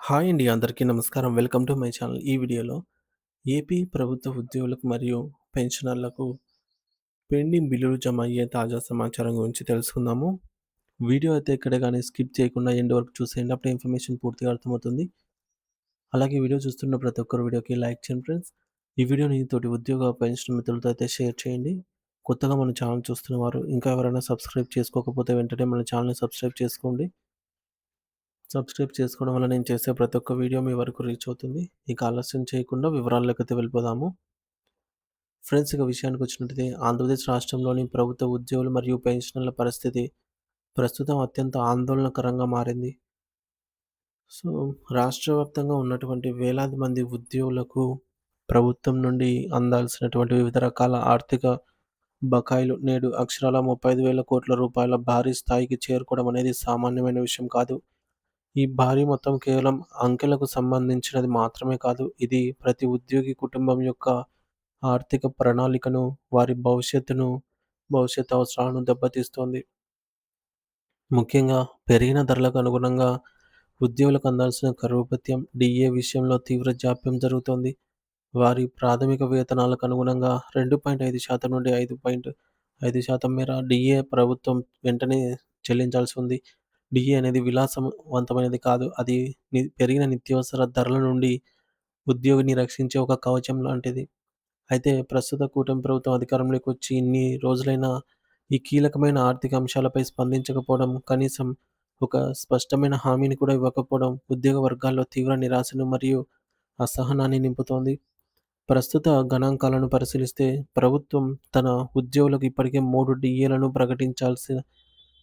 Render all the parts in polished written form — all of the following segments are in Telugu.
హాయ్ అండి. అందరికీ నమస్కారం. Welcome to my channel. ఈ వీడియోలో ఏపీ ప్రభుత్వ ఉద్యోగులకు మరియు పెన్షనర్లకు పెండింగ్ బిల్లులు జమ అయ్యే తాజా సమాచారం గురించి తెలుసుకుందాము. వీడియో అయితే ఎక్కడ గాని స్కిప్ చేయకుండా ఎండ్ వరకు చూసేయండి. అప్పుడే ఇన్ఫర్మేషన్ పూర్తిగా అర్థమవుతుంది. అలాగే వీడియో చూస్తున్న ప్రతి ఒక్కరు వీడియోకి లైక్ చేయండి ఫ్రెండ్స్. ఈ వీడియోని తోటి ఉద్యోగ పెన్షన్ మిత్రులతో అయితే షేర్ చేయండి. కొత్తగా మన ఛానల్ చూస్తున్నవారు ఇంకా ఎవరైనా సబ్స్క్రైబ్ చేసుకోకపోతే వెంటనే మన ఛానల్‌ని సబ్స్క్రైబ్ చేసుకోండి. సబ్స్క్రైబ్ చేసుకోవడం వల్ల నేను చేసే ప్రతి ఒక్క వీడియో మీ వరకు రీచ్ అవుతుంది. ఇక ఆలస్యం చేయకుండా వివరాల్లోకైతే వెళ్ళిపోదాము. ఫ్రెండ్స్ ఇక విషయానికొచ్చినట్టయితే ఆంధ్రప్రదేశ్ రాష్ట్రంలోని ప్రభుత్వ ఉద్యోగులు మరియు పెన్షనర్ల పరిస్థితి ప్రస్తుతం అత్యంత ఆందోళనకరంగా మారింది. సో, రాష్ట్ర వ్యాప్తంగా ఉన్నటువంటి వేలాది మంది ఉద్యోగులకు ప్రభుత్వం నుండి అందాల్సినటువంటి వివిధ రకాల ఆర్థిక బకాయిలు నేడు అక్షరాల 35,000 కోట్ల భారీ స్థాయికి చేరుకోవడం అనేది సామాన్యమైన విషయం కాదు. ఈ భారీ మొత్తం కేవలం అంకెలకు సంబంధించినది మాత్రమే కాదు. ఇది ప్రతి ఉద్యోగి కుటుంబం యొక్క ఆర్థిక ప్రణాళికను, వారి భవిష్యత్ అవసరాలను దెబ్బతీస్తోంది. ముఖ్యంగా పెరిగిన ధరలకు అనుగుణంగా ఉద్యోగులకు అందాల్సిన కరువు భత్యం, డీఏ విషయంలో తీవ్ర జాప్యం జరుగుతోంది. వారి ప్రాథమిక వేతనాలకు అనుగుణంగా 2.5% నుండి 5.5% మేర డీఏ ప్రభుత్వం వెంటనే చెల్లించాల్సి ఉంది. డీఏ అనేది విలాసవంతమైనది కాదు. అది పెరిగిన నిత్యావసర ధరల నుండి ఉద్యోగిని రక్షించే ఒక కవచం లాంటిది. అయితే ప్రస్తుత కూటమి ప్రభుత్వం అధికారంలోకి వచ్చి ఇన్ని రోజులైనా ఈ కీలకమైన ఆర్థిక అంశాలపై స్పందించకపోవడం, కనీసం ఒక స్పష్టమైన హామీని కూడా ఇవ్వకపోవడం ఉద్యోగ వర్గాల్లో తీవ్ర నిరాశను మరియు అసహనాన్ని నింపుతోంది. ప్రస్తుత గణాంకాలను పరిశీలిస్తే ప్రభుత్వం తన ఉద్యోగులకు ఇప్పటికే 3 డీఏలను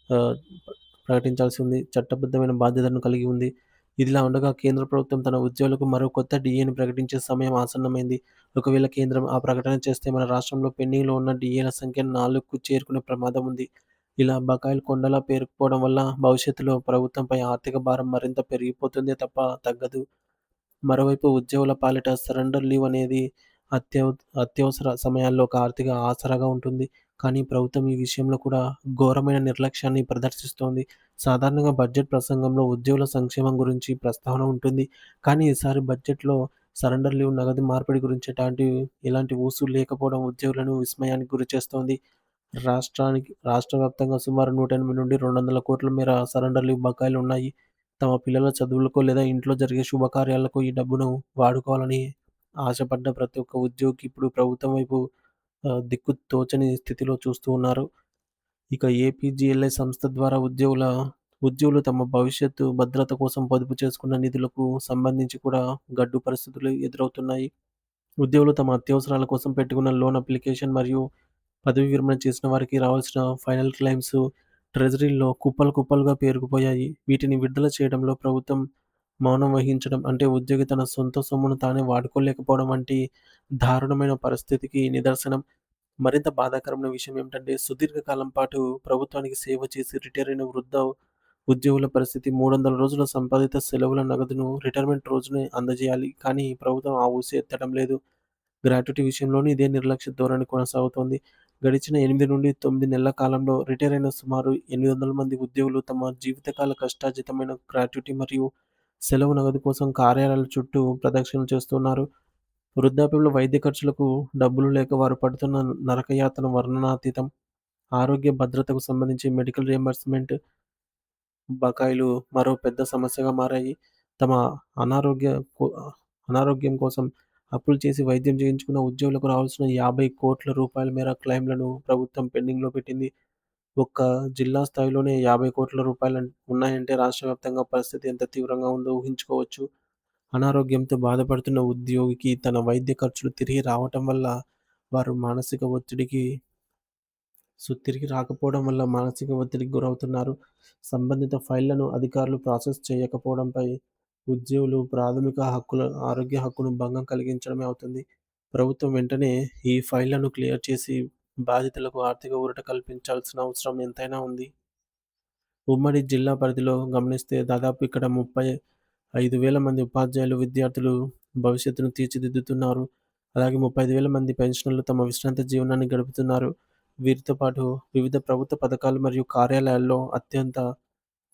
ఆహ్, ప్రకటించాల్సి ఉంది. చట్టబద్ధమైన బాధ్యతలను కలిగి ఉంది. ఇదిలా ఉండగా కేంద్ర ప్రభుత్వం తన ఉద్యోగులకు మరో కొత్త డీఏని ప్రకటించే సమయం ఆసన్నమైంది. ఒకవేళ కేంద్రం ఆ ప్రకటన చేస్తే మన రాష్ట్రంలో పెండింగ్‌లో ఉన్న డీఏల సంఖ్య 4కు చేరుకునే ప్రమాదం ఉంది. ఇలా బకాయిలు కొండలా పేరుకుపోవడం వల్ల భవిష్యత్తులో ప్రభుత్వంపై ఆర్థిక భారం మరింత పెరిగిపోతుందే తప్ప తగ్గదు. మరోవైపు ఉద్యోగుల పాలిట సరెండర్ లీవ్ అనేది అత్యవ అత్యవసర సమయాల్లో ఒక ఆర్థిక ఆసరాగా ఉంటుంది. కానీ ప్రభుత్వం ఈ విషయంలో కూడా ఘోరమైన నిర్లక్ష్యాన్ని ప్రదర్శిస్తోంది. సాధారణంగా బడ్జెట్ ప్రసంగంలో ఉద్యోగుల సంక్షేమం గురించి ప్రస్తావన ఉంటుంది. కానీ ఈసారి బడ్జెట్‌లో సరెండర్ లీవ్, నగదు మార్పిడి గురించి ఎలాంటి ఊసు లేకపోవడం ఉద్యోగులను విస్మయానికి గురిచేస్తోంది. రాష్ట్ర వ్యాప్తంగా సుమారు 108-200 కోట్ల మేర సరెండర్ లీవ్ బకాయిలున్నాయి. తమ పిల్లల చదువులకో లేదా ఇంట్లో జరిగే శుభకార్యాలకు ఈ డబ్బును వాడుకోవాలని ఆశపడ్డ ప్రతి ఒక్క ఉద్యోగికి ఇప్పుడు ప్రభుత్వం వైపు దిక్కు తోచని స్థితిలో చూస్తూ ఉన్నారు. ఇక ఏపీజీఎల్ఐ సంస్థ ద్వారా ఉద్యోగులు తమ భవిష్యత్తు భద్రత కోసం పొదుపు చేసుకున్న నిధులకు సంబంధించి కూడా గడ్డు పరిస్థితులు ఎదురవుతున్నాయి. ఉద్యోగులు తమ అత్యవసరాల కోసం పెట్టుకున్న లోన్ అప్లికేషన్ మరియు పదవీ విరమణ చేసిన వారికి రావాల్సిన ఫైనల్ క్లెయిమ్స్ ట్రెజరీలో కుప్పలు కుప్పలుగా పేరుకుపోయాయి. వీటిని విడుదల చేయడంలో ప్రభుత్వం మౌనం వహించడం అంటే ఉద్యోగి తన సొంత సొమ్మును తానే వాడుకోలేకపోవడం వంటి దారుణమైన పరిస్థితికి నిదర్శనం. మరింత బాధాకరమైన విషయం ఏమిటంటే సుదీర్ఘ కాలం పాటు ప్రభుత్వానికి సేవ చేసి రిటైర్ అయిన ఉద్యోగుల పరిస్థితి 300 రోజుల సంపాదిత సెలవుల నగదును రిటైర్మెంట్ రోజునే అందజేయాలి. కానీ ప్రభుత్వం ఆ ఊసే ఎత్తడం లేదు. గ్రాట్యుటీ విషయంలోనూ ఇదే నిర్లక్ష్య ధోరణి కొనసాగుతోంది. గడిచిన 8-9 నెలల కాలంలో రిటైర్ అయిన సుమారు 800 మంది ఉద్యోగులు తమ జీవితకాల కష్టార్జితమైన గ్రాట్యుటీ మరియు సెలవు నగదు కోసం కార్యాలయాల చుట్టూ ప్రదక్షిణలు చేస్తున్నారు. వృద్ధాప్యంలో వైద్య ఖర్చులకు డబ్బులు లేక వారు పడుతున్న నరకయాతన వర్ణనాతీతం. ఆరోగ్య భద్రతకు సంబంధించి మెడికల్ రియంబర్స్‌మెంట్ బకాయిలు మరో పెద్ద సమస్యగా మారాయి. తమ అనారోగ్య కొ అనారోగ్యం కోసం అప్పులు చేసి వైద్యం చేయించుకున్న ఉద్యోగులకు రావాల్సిన 50,00,00,000 మేర క్లెయిమ్‌లను ప్రభుత్వం పెండింగ్‌లో పెట్టింది. ఒక్క జిల్లా స్థాయిలోనే 50,00,00,000 ఉన్నాయంటే రాష్ట్ర వ్యాప్తంగా పరిస్థితి ఎంత తీవ్రంగా ఉందో ఊహించుకోవచ్చు. అనారోగ్యంతో బాధపడుతున్న ఉద్యోగికి తన వైద్య ఖర్చులు తిరిగి రావటం వల్ల వారు మానసిక ఒత్తిడికి తిరిగి రాకపోవడం వల్ల మానసిక ఒత్తిడికి గురవుతున్నారు. సంబంధిత ఫైళ్లను అధికారులు ప్రాసెస్ చేయకపోవడంపై ఉద్యోగులు ఆరోగ్య హక్కును భంగం కలిగించడమే అవుతుంది. ప్రభుత్వం వెంటనే ఈ ఫైళ్లను క్లియర్ చేసి బాధితులకు ఆర్థిక ఊరట కల్పించాల్సిన అవసరం ఎంతైనా ఉంది. ఉమ్మడి జిల్లా పరిధిలో గమనిస్తే దాదాపు ఇక్కడ 35,000 మంది ఉపాధ్యాయులు, విద్యార్థులు భవిష్యత్తును తీర్చిదిద్దుతున్నారు. అలాగే 35,000 మంది పెన్షనర్లు తమ విశ్రాంత జీవనాన్ని గడుపుతున్నారు. వీరితో పాటు వివిధ ప్రభుత్వ పథకాలు మరియు కార్యాలయాల్లో అత్యంత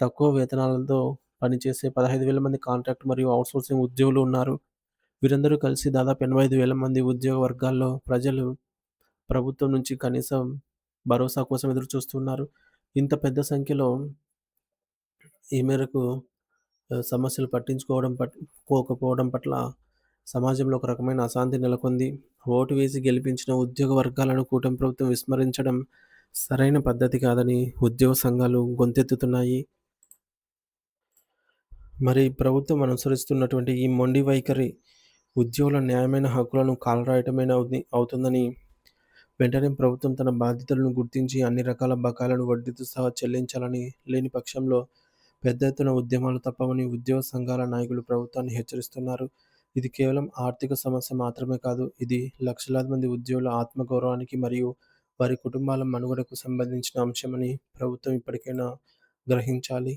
తక్కువ వేతనాలతో పనిచేసే 15,000 మంది కాంట్రాక్ట్ మరియు ఔట్‌సోర్సింగ్ ఉద్యోగులు ఉన్నారు. వీరందరూ కలిసి దాదాపు 85,000 మంది ఉద్యోగ వర్గాల్లో ప్రజలు ప్రభుత్వం నుంచి కనీసం భరోసా కోసం ఎదురు చూస్తున్నారు. ఇంత పెద్ద సంఖ్యలో ఈ మేరకు సమస్యలు పోకపోవడం పట్ల సమాజంలో ఒక రకమైన అశాంతి నెలకొంది. ఓటు వేసి గెలిపించిన ఉద్యోగ వర్గాలను కూటమి ప్రభుత్వం విస్మరించడం సరైన పద్ధతి కాదని ఉద్యోగ సంఘాలు గొంతెత్తుతున్నాయి. మరి ప్రభుత్వం అనుసరిస్తున్నటువంటి ఈ మొండి వైఖరి ఉద్యోగుల న్యాయమైన హక్కులను కాలరాయటమేనా అవుతుందని వెంటనే ప్రభుత్వం తన బాధ్యతలను గుర్తించి అన్ని రకాల బకాయిలను వడ్డీతో సహా చెల్లించాలని, లేని పక్షంలో పెద్ద ఎత్తున ఉద్యమాలు తప్పవని ఉద్యోగ సంఘాల నాయకులు ప్రభుత్వాన్ని హెచ్చరిస్తున్నారు. ఇది కేవలం ఆర్థిక సమస్య మాత్రమే కాదు. ఇది లక్షలాది మంది ఉద్యోగుల ఆత్మగౌరవానికి మరియు వారి కుటుంబాల మనుగడకు సంబంధించిన అంశమని ప్రభుత్వం ఇప్పటికైనా గ్రహించాలి.